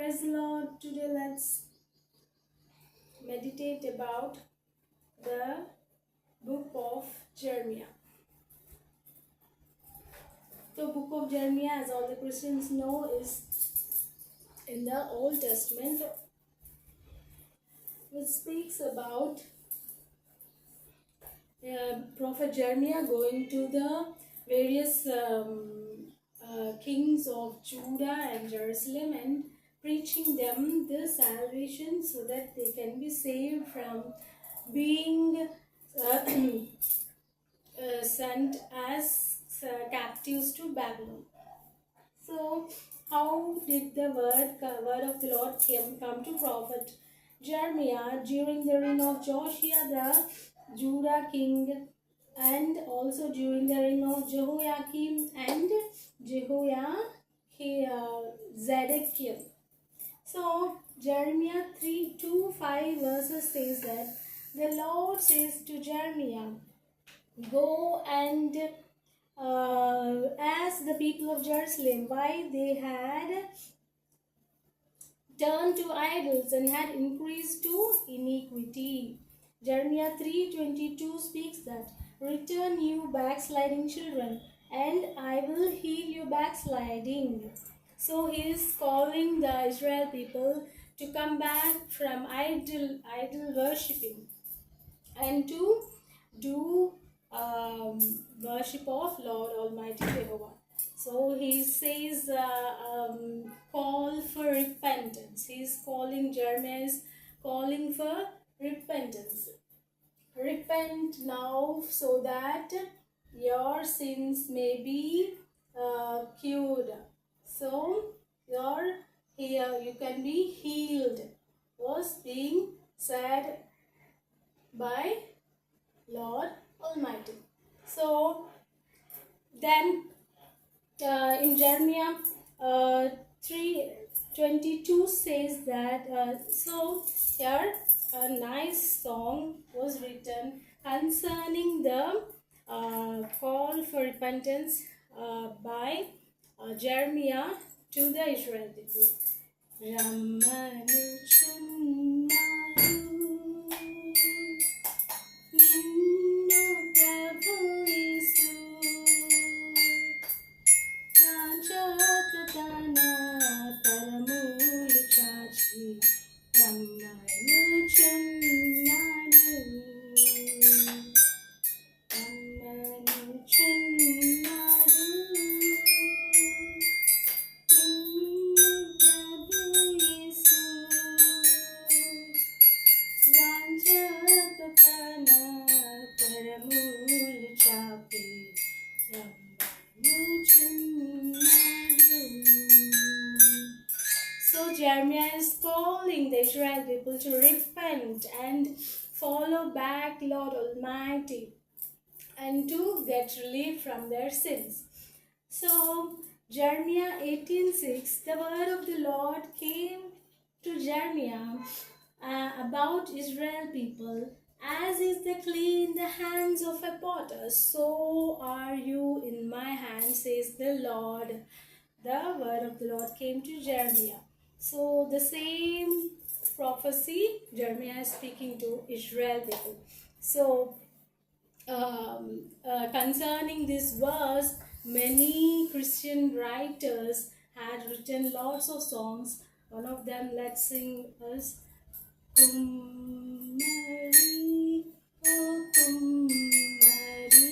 Praise the Lord. Today let's meditate about the book of Jeremiah. The book of Jeremiah, as all the Christians know, is in the Old Testament, which speaks about Prophet Jeremiah going to the various kings of Judah and Jerusalem and preaching them the salvation so that they can be saved from being sent as captives to Babylon. So, how did the word of the Lord come to prophet Jeremiah during the reign of Josiah the Judah king, and also during the reign of Jehoiakim and Zedekiah? So Jeremiah 3:2-5 verses says that the Lord says to Jeremiah, "Go and ask the people of Jerusalem why they had turned to idols and had increased to iniquity." Jeremiah 3:22 speaks that, "Return you backsliding children, and I will heal your backsliding." So he is calling the Israel people to come back from idol worshipping and to do worship of Lord Almighty Jehovah. So he says, call for repentance. He is calling, Jeremiah is calling for repentance. Repent now so that your sins may be cured. So you can be healed, was being said by Lord Almighty. So then in Jeremiah 3:22 says that, so here a nice song was written concerning the call for repentance by Jeremiah to the Israel people. So Jeremiah is calling the Israel people to repent and follow back Lord Almighty and to get relief from their sins. So Jeremiah 18:6, the word of the Lord came to Jeremiah about Israel people. As is the clay in the hands of a potter, so are you in my hand, says the Lord. The word of the Lord came to Jeremiah. So the same prophecy, Jeremiah is speaking to Israel people. So concerning this verse, many Christian writers had written lots of songs. One of them, let's sing us Kummari, oh Kummari,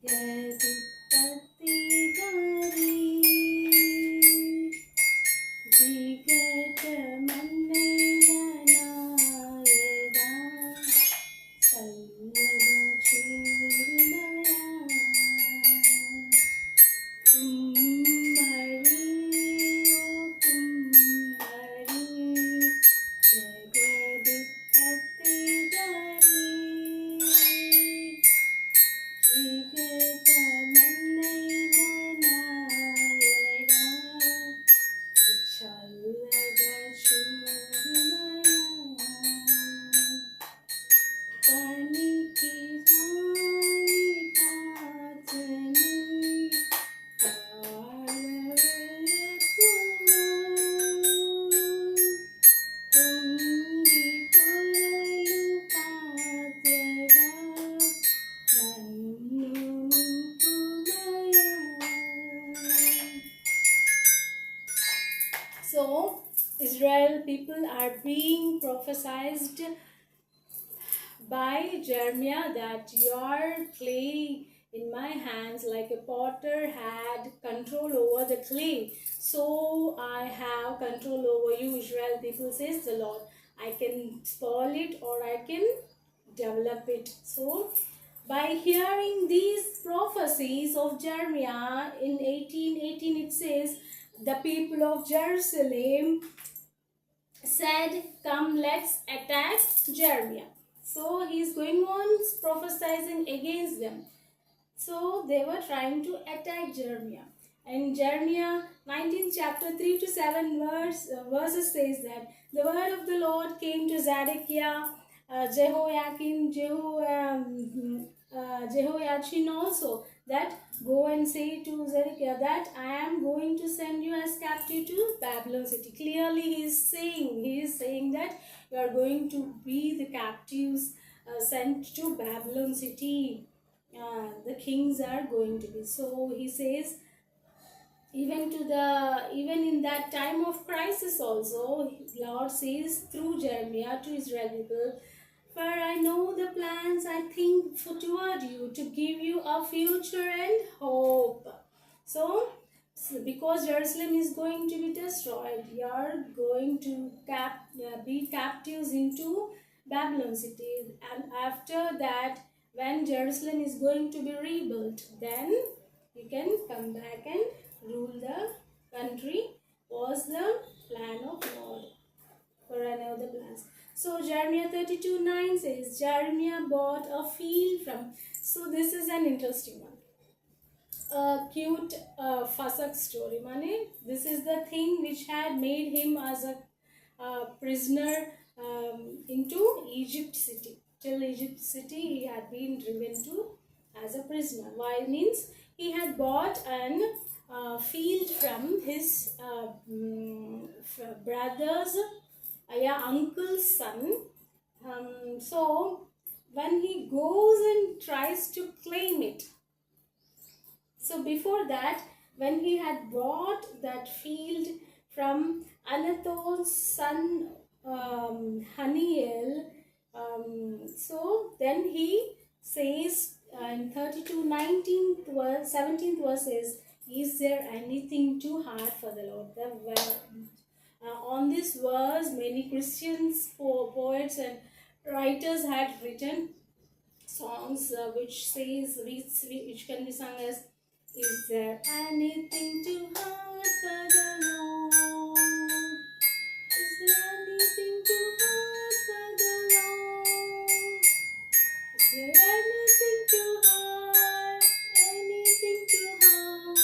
Jagadipati Dari, Vigata Mannena Nayeda, Sayyada Churmaya, Kummari, oh Kummari, Jagadipati Dari, people are being prophesied by Jeremiah that your clay in my hands, like a potter had control over the clay, so I have control over you, Israel people, says the Lord. I can spoil it or I can develop it. So by hearing these prophecies of Jeremiah in 18:18, it says, the people of Jerusalem said, come, let's attack Jeremiah. So he's going on prophesying against them. So they were trying to attack Jeremiah. And Jeremiah 19 chapter 3 to 7 verses says that the word of the Lord came to Zedekiah, Jehoiakim, Jehoiachin also, that go and say to Zedekiah that I am going to send you as captive to Babylon city. Clearly he is saying that you are going to be the captives sent to Babylon city. The kings are going to be. So he says, even in that time of crisis also, Lord says through Jeremiah to Israel people, for I know the plans I think toward you, to give you a future and hope. So because Jerusalem is going to be destroyed, you are going to be captives into Babylon city, and after that, when Jerusalem is going to be rebuilt, then you can come back and rule the country, was the plan of God. For I know the plans. So Jeremiah 32:9 says, Jeremiah bought a field from. So this is an interesting one. A cute Fasak story. Mane, this is the thing which had made him as a prisoner into Egypt city. Till Egypt city he had been driven to as a prisoner. Why? Means he had bought an field from his brother's uncle's son. So when he goes and tries to claim it, so before that, when he had bought that field from Anatol's son Haniel, so then he says in 32:19 17th verse says, is there anything too hard for the Lord? On this verse, many Christians, poets and writers had written songs which can be sung as, is there anything too hard for the Lord? Is there anything too hard for the Lord? Is there anything too hard? Anything too hard?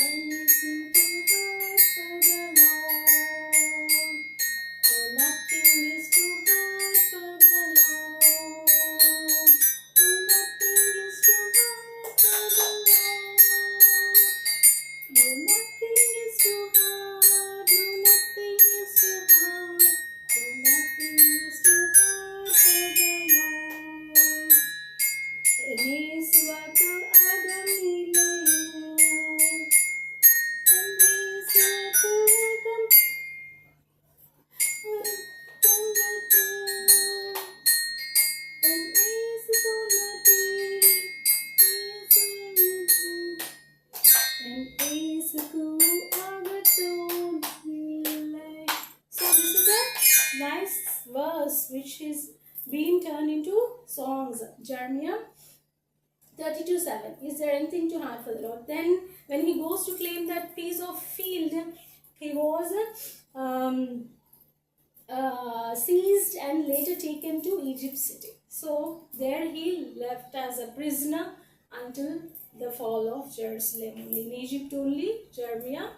Anything too hard for the Lord? No, nothing is too hard for the Lord. No, nothing is too hard for the Lord. No, nothing is too hard. No, nothing is too hard. No, nothing is too hard for the Lord. Eniswatu Adam nilayu. Eniswatu Adam So this is a nice verse which is being turned into songs. Jeremiah 32:7. Is there anything too hard for the Lord? Then when he goes to claim that piece of field, he was seized and later taken to Egypt city. So there he left as a prisoner until the fall of Jerusalem. In Egypt only, Jeremiah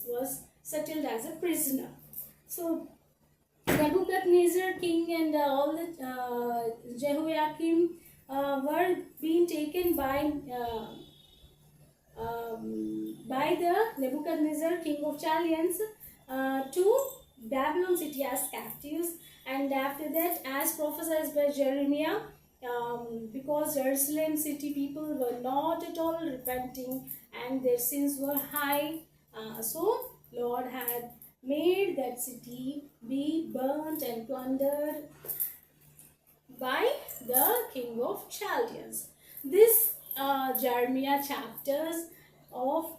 was settled as a prisoner. So Nebuchadnezzar king and all the Jehoiakim were being taken by the Nebuchadnezzar king of Chaldeans to Babylon city as captives. And after that, as prophesied by Jeremiah, because Jerusalem city people were not at all repenting and their sins were high, so Lord had made that city be burnt and plundered by the king of Chaldeans. This Jeremiah chapters of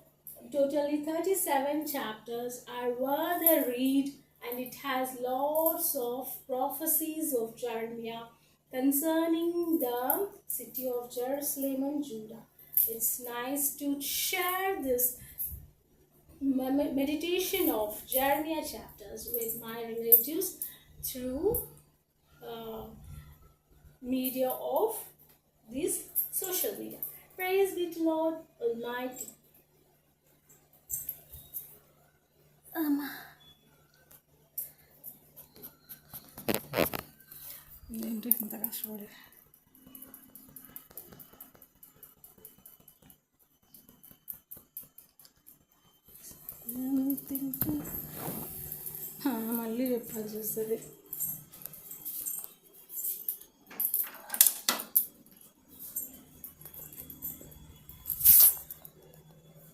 totally 37 chapters are worth a read, and it has lots of prophecies of Jeremiah concerning the city of Jerusalem and Judah. It's nice to share this meditation of Jeremiah chapters with my relatives through uh, media of this social media. Praise be to Lord Almighty. ఏంటి ఇంత కష్టపడి మళ్ళీ చెప్పాల్సి వస్తుంది.